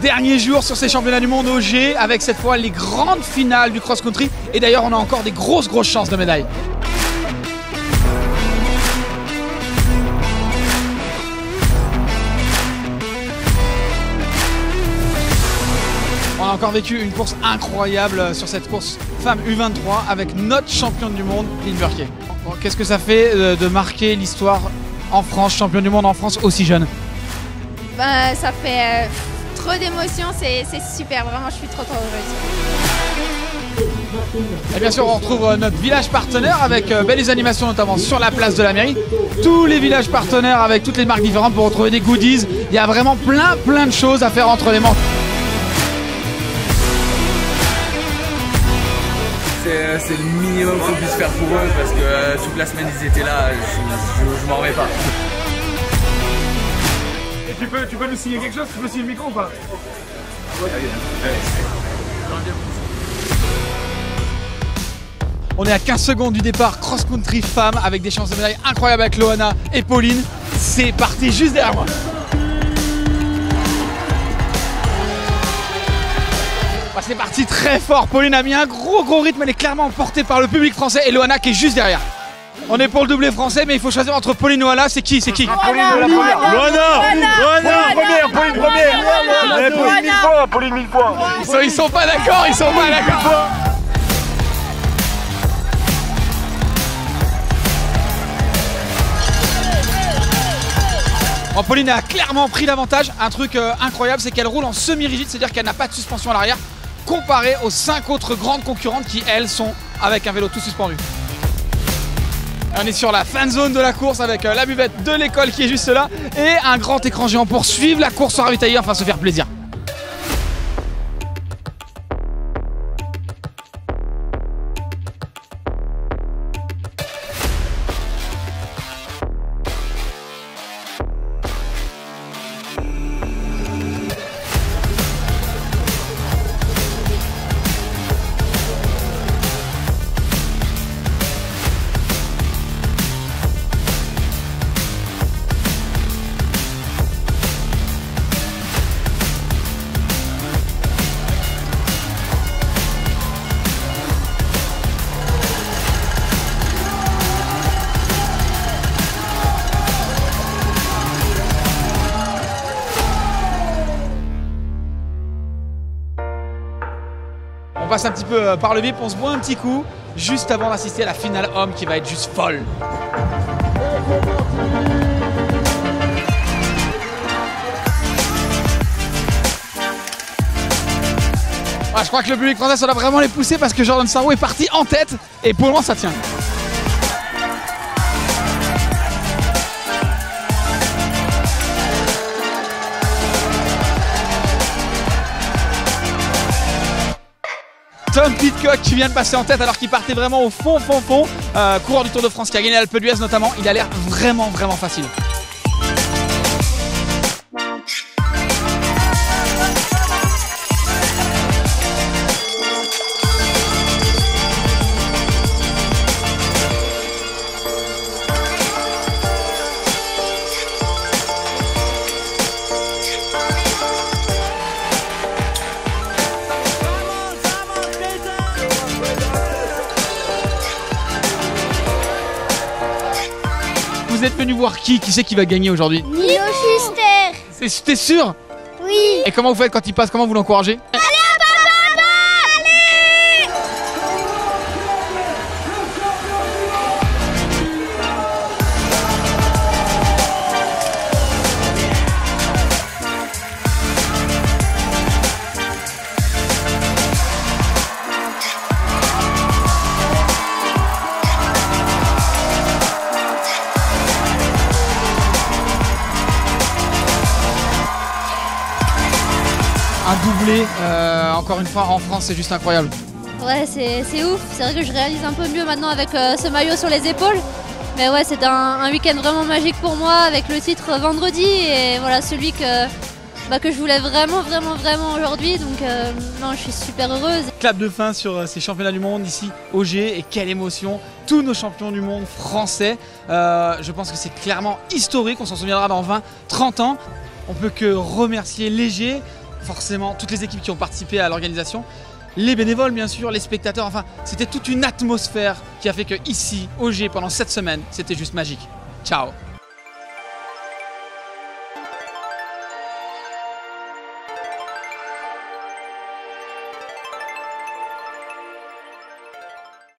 Dernier jour sur ces championnats du monde au G, avec cette fois les grandes finales du cross-country. Et d'ailleurs, on a encore des grosses chances de médailles. On a encore vécu une course incroyable sur cette course femme U23 avec notre championne du monde, Lynn Burkey. Qu'est-ce que ça fait de marquer l'histoire en France, championne du monde en France aussi jeune? Ça fait trop d'émotions, c'est super, vraiment je suis trop heureuse. Et bien sûr on retrouve notre village partenaire avec belles animations notamment sur la place de la mairie. Tous les villages partenaires avec toutes les marques différentes pour retrouver des goodies. Il y a vraiment plein de choses à faire entre les mains. C'est le minimum qu'on puisse faire pour eux parce que toute la semaine ils étaient là, je m'en remets pas. Et tu peux nous signer quelque chose? Tu peux signer le micro ou pas? On est à 15 secondes du départ cross-country femme avec des chances de médaille incroyables avec Loana et Pauline. C'est parti juste derrière moi. C'est parti très fort, Pauline a mis un gros rythme, elle est clairement emportée par le public français et Loana qui est juste derrière. On est pour le doublé français mais il faut choisir entre Pauline et Loana, c'est qui? Pauline première. Pauline 1000 fois. Ils sont pas d'accord, Bon, Pauline a clairement pris l'avantage. Un truc incroyable, c'est qu'elle roule en semi-rigide, c'est-à-dire qu'elle n'a pas de suspension à l'arrière, comparé aux 5 autres grandes concurrentes qui, elles, sont avec un vélo tout suspendu. On est sur la fan zone de la course avec la buvette de l'école qui est juste là et un grand écran géant pour suivre la course au ravitailler, enfin se faire plaisir. On passe un petit peu par le VIP, on se boit un petit coup juste avant d'assister à la finale homme qui va être juste folle. Je crois que le public français ça doit vraiment les pousser parce que Jordan Sarro est parti en tête et pour le moment ça tient. Tom Pidcock qui vient de passer en tête alors qu'il partait vraiment au fond. Coureur du Tour de France qui a gagné l'Alpe d'Huez notamment, il a l'air vraiment facile. Vous êtes venu voir qui c'est qui va gagner aujourd'hui? Nino Schuster. T'es sûr? Oui. Et comment vous faites quand il passe? Comment vous l'encouragez? Allez, allez. Un doublé, encore une fois en France, c'est juste incroyable. Ouais, c'est ouf, c'est vrai que je réalise un peu mieux maintenant avec ce maillot sur les épaules. Mais ouais, c'est un week-end vraiment magique pour moi avec le titre vendredi et voilà celui que je voulais vraiment aujourd'hui. Donc non, je suis super heureuse. Clap de fin sur ces championnats du monde ici au G et quelle émotion. Tous nos champions du monde français. Je pense que c'est clairement historique, on s'en souviendra dans 20-30 ans. On peut que remercier Léger, forcément toutes les équipes qui ont participé à l'organisation, les bénévoles bien sûr, les spectateurs, enfin c'était toute une atmosphère qui a fait que ici, au G, pendant cette semaine, c'était juste magique. Ciao.